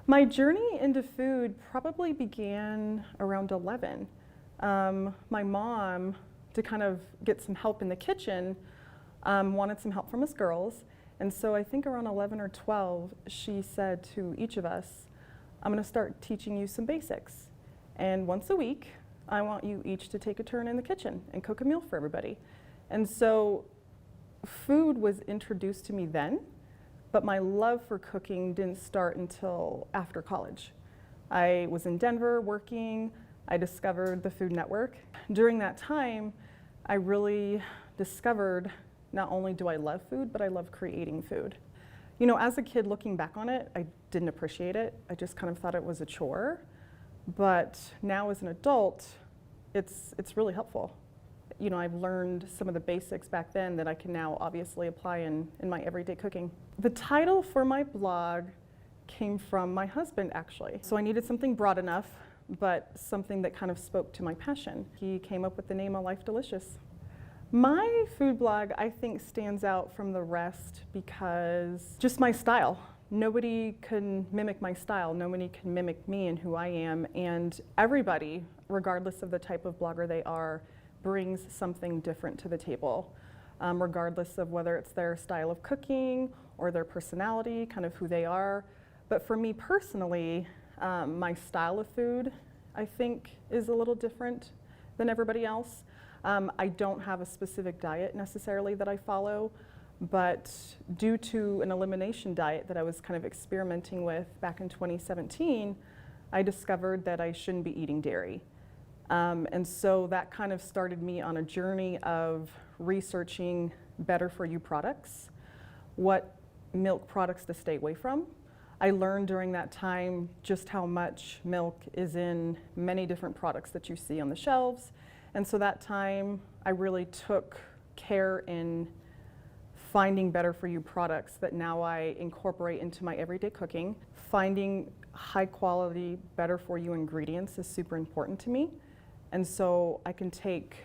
My journey into food probably began around 11. My mom, to kind of get some help in the kitchen, wanted some help from us girls. And so I think around 11 or 12, she said to each of us, I'm going to start teaching you some basics. And once a week, I want you each to take a turn in the kitchen and cook a meal for everybody. And so food was introduced to me then, but my love for cooking didn't start until after college. I was in Denver working. I discovered the Food Network. During that time, I really discovered not only do I love food, but I love creating food. You know, as a kid looking back on it, I didn't appreciate it. I just kind of thought it was a chore. But now as an adult, it's really helpful. You know, I've learned some of the basics back then that I can now obviously apply in my everyday cooking. The title for my blog came from my husband, actually. So I needed something broad enough, but something that kind of spoke to my passion. He came up with the name A Life Delicious. My food blog, I think, stands out from the rest because just my style. Nobody can mimic my style. Nobody can mimic me and who I am. And everybody, regardless of the type of blogger they are, brings something different to the table, regardless of whether it's their style of cooking or their personality, kind of who they are. But for me personally, my style of food, I think, is a little different than everybody else. I don't have a specific diet necessarily that I follow, but due to an elimination diet that I was kind of experimenting with back in 2017, I discovered that I shouldn't be eating dairy. And so that kind of started me on a journey of researching better for you products, what milk products to stay away from. I learned during that time just how much milk is in many different products that you see on the shelves. And so that time I really took care in finding better for you products that now I incorporate into my everyday cooking. Finding high quality, better for you ingredients is super important to me. And so I can take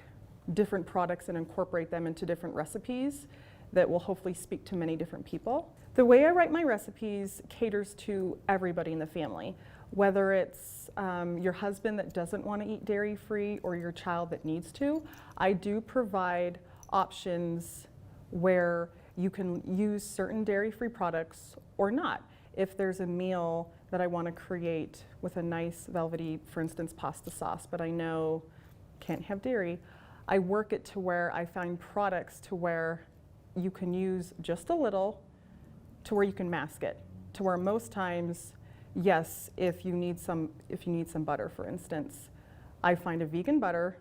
different products and incorporate them into different recipes that will hopefully speak to many different people. The way I write my recipes caters to everybody in the family, whether it's your husband that doesn't want to eat dairy-free or your child that needs to. I do provide options where you can use certain dairy-free products or not. If there's a meal that I want to create with a nice velvety, for instance, pasta sauce, but I know can't have dairy, I work it to where I find products to where you can use just a little to where you can mask it, to where most times, yes, if you need some butter, for instance, I find a vegan butter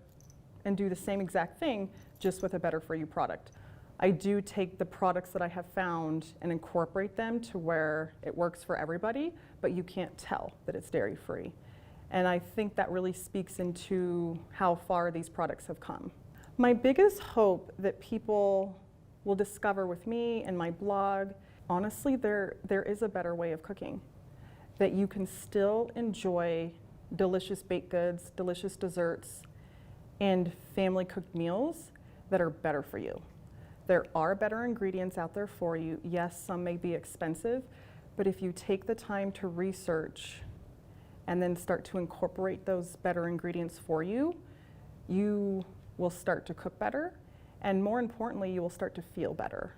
and do the same exact thing just with a better for you product. I do take the products that I have found and incorporate them to where it works for everybody, but you can't tell that it's dairy-free. And I think that really speaks into how far these products have come. My biggest hope that people will discover with me and my blog, honestly, there is a better way of cooking. That you can still enjoy delicious baked goods, delicious desserts, and family cooked meals that are better for you. There are better ingredients out there for you. Yes, some may be expensive, but if you take the time to research and then start to incorporate those better ingredients for you, you will start to cook better, and more importantly, you will start to feel better.